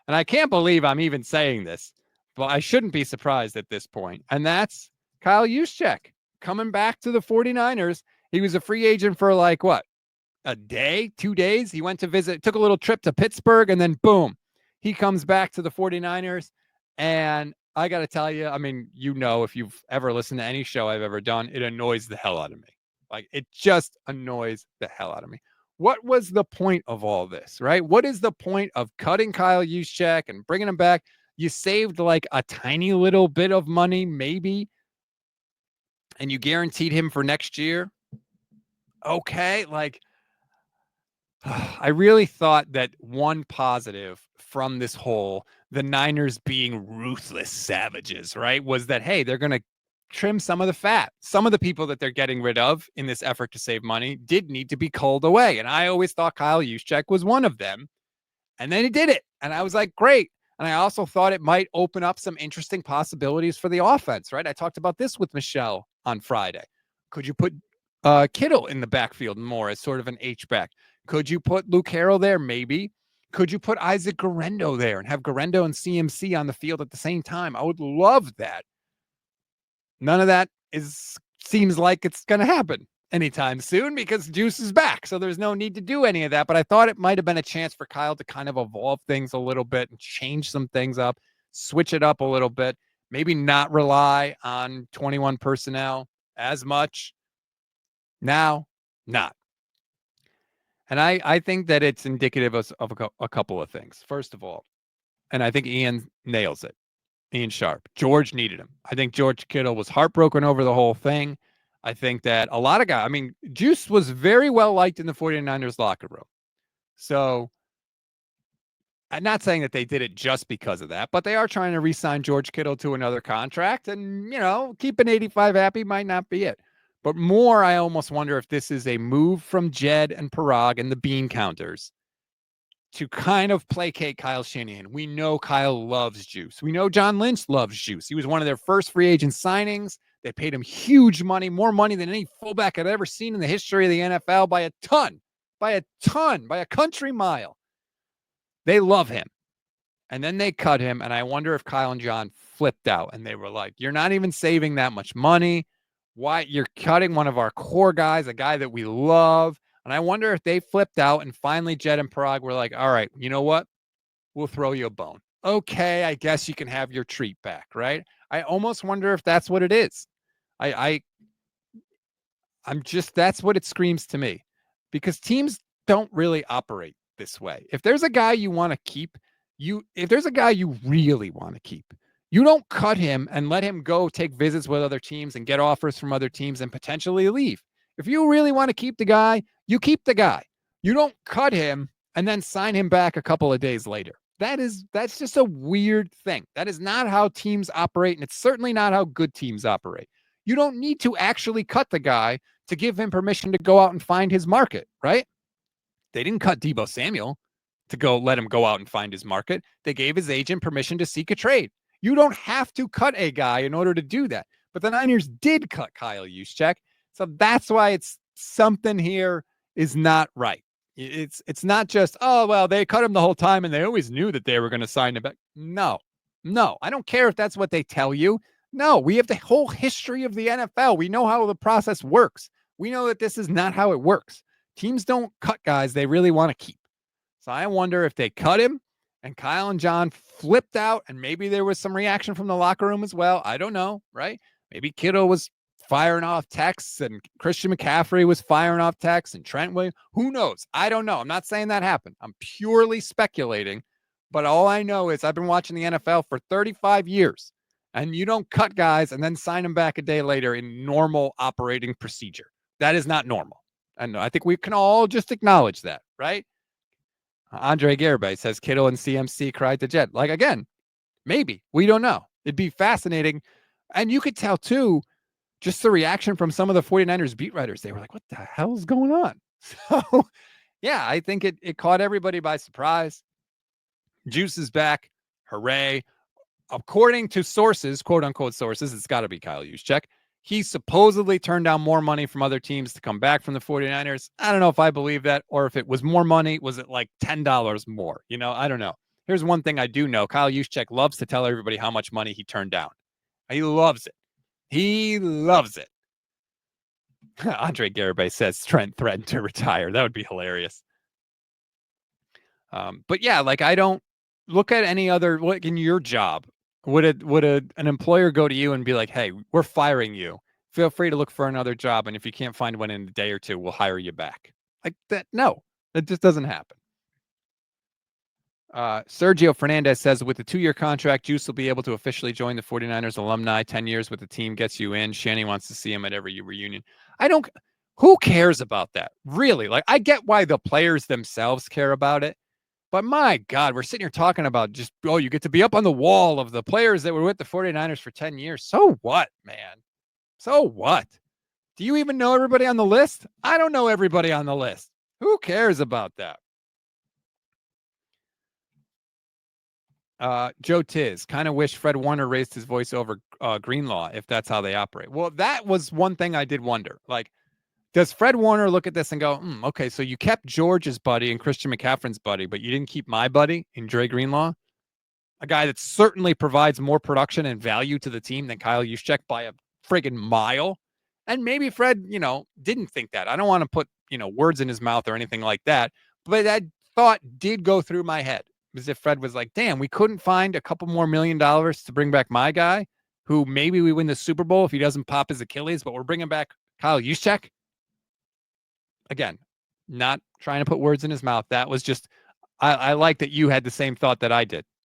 And I can't believe I'm even saying this, but I shouldn't be surprised at this point. And that's Kyle Juszczyk coming back to the 49ers. He was a free agent for like what? A day, 2 days. He went to visit, took a little trip to Pittsburgh, and then boom, he comes back to the 49ers. And I got to tell you, I mean, if you've ever listened to any show I've ever done, it annoys the hell out of me. Like, it just annoys the hell out of me. What was the point of all this, right? What is the point of cutting Kyle Juszczyk and bringing him back? You saved like a tiny little bit of money, maybe, and you guaranteed him for next year. Okay, like, I really thought that one positive from this whole, the Niners being ruthless savages, right, was that, hey, they're going to trim some of the fat. Some of the people that they're getting rid of in this effort to save money did need to be culled away. And I always thought Kyle Juszczyk was one of them. And then he did it. And I was like, great. And I also thought it might open up some interesting possibilities for the offense, right? I talked about this with Michelle on Friday. Could you put Kittle in the backfield more as sort of an H-back? Could you put Luke Harrell there? Maybe. Could you put Isaac Guerrero there and have Guerrero and CMC on the field at the same time? I would love that. None of that seems like it's going to happen anytime soon because Juice is back. So there's no need to do any of that. But I thought it might have been a chance for Kyle to kind of evolve things a little bit and change some things up, switch it up a little bit, maybe not rely on 21 personnel as much. Now, not. And I think that it's indicative of a couple of things. First of all, and I think Ian nails it. Ian Sharp. George needed him. I think George Kittle was heartbroken over the whole thing. I think that a lot of guys, I mean, Juice was very well liked in the 49ers locker room. So I'm not saying that they did it just because of that, but they are trying to re-sign George Kittle to another contract. And, keeping 85 happy might not be it. But more, I almost wonder if this is a move from Jed and Parag and the bean counters to kind of placate Kyle Shanahan. We know Kyle loves Juice. We know John Lynch loves Juice. He was one of their first free agent signings. They paid him huge money, more money than any fullback I'd ever seen in the history of the NFL by a country mile. They love him. And then they cut him. And I wonder if Kyle and John flipped out and they were like, you're not even saving that much money. Why? You're cutting one of our core guys, a guy that we love. And I wonder if they flipped out and finally Jed and Parag were like, all right, you know what? We'll throw you a bone. Okay, I guess you can have your treat back, right? I almost wonder if that's what it is. That's what it screams to me, because teams don't really operate this way. If there's a guy you want to keep, if there's a guy you really want to keep, you don't cut him and let him go take visits with other teams and get offers from other teams and potentially leave. If you really want to keep the guy, you keep the guy. You don't cut him and then sign him back a couple of days later. That's just a weird thing. That is not how teams operate, and it's certainly not how good teams operate. You don't need to actually cut the guy to give him permission to go out and find his market, right? They didn't cut Deebo Samuel to let him go out and find his market. They gave his agent permission to seek a trade. You don't have to cut a guy in order to do that. But the Niners did cut Kyle Juszczyk. So that's why it's something here is not right. It's not just, oh, well, they cut him the whole time and they always knew that they were going to sign him back. No, I don't care if that's what they tell you. No, we have the whole history of the NFL. We know how the process works. We know that this is not how it works. Teams don't cut guys they really want to keep. So I wonder if they cut him and Kyle and John flipped out and maybe there was some reaction from the locker room as well. I don't know, right? Maybe Kittle was firing off texts and Christian McCaffrey was firing off texts and Trent Williams. Who knows? I don't know. I'm not saying that happened. I'm purely speculating. But all I know is I've been watching the NFL for 35 years. And you don't cut guys and then sign them back a day later in normal operating procedure. That is not normal. And I think we can all just acknowledge that, right? Andre Garibay says Kittle and CMC cried to Jet. Like, again, maybe. We don't know. It'd be fascinating. And you could tell, too, just the reaction from some of the 49ers beat writers. They were like, what the hell's going on? So, yeah, I think it caught everybody by surprise. Juice is back. Hooray. According to sources, quote unquote sources, it's got to be Kyle Juszczyk. He supposedly turned down more money from other teams to come back from the 49ers. I don't know if I believe that or if it was more money. Was it like $10 more? I don't know. Here's one thing I do know. Kyle Juszczyk loves to tell everybody how much money he turned down. He loves it. He loves it. Andre Garibay says Trent threatened to retire. That would be hilarious. But yeah, like I don't look at any other, like in your job, would an employer go to you and be like, hey, we're firing you. Feel free to look for another job. And if you can't find one in a day or two, we'll hire you back. Like that. No, that just doesn't happen. Sergio Fernandez says, with the 2-year contract, Juice will be able to officially join the 49ers alumni. 10 years with the team gets you in. Shanny wants to see him at every reunion. Who cares about that? Really? Like, I get why the players themselves care about it. But my God, we're sitting here talking about just, oh, you get to be up on the wall of the players that were with the 49ers for 10 years. So what, man? So what? Do you even know everybody on the list? I don't know everybody on the list. Who cares about that? Joe Tiz, kind of wish Fred Warner raised his voice over Greenlaw if that's how they operate. Well, that was one thing I did wonder. Like, does Fred Warner look at this and go, okay, so you kept George's buddy and Christian McCaffrey's buddy, but you didn't keep my buddy in Dre Greenlaw, a guy that certainly provides more production and value to the team than Kyle Juszczyk by a friggin' mile. And maybe Fred, didn't think that. I don't want to put, words in his mouth or anything like that, but that thought did go through my head. As if Fred was like, damn, we couldn't find a couple more $1 million to bring back my guy, who maybe we win the Super Bowl if he doesn't pop his Achilles, but we're bringing back Kyle Juszczyk. Again, not trying to put words in his mouth. That was just, I like that you had the same thought that I did.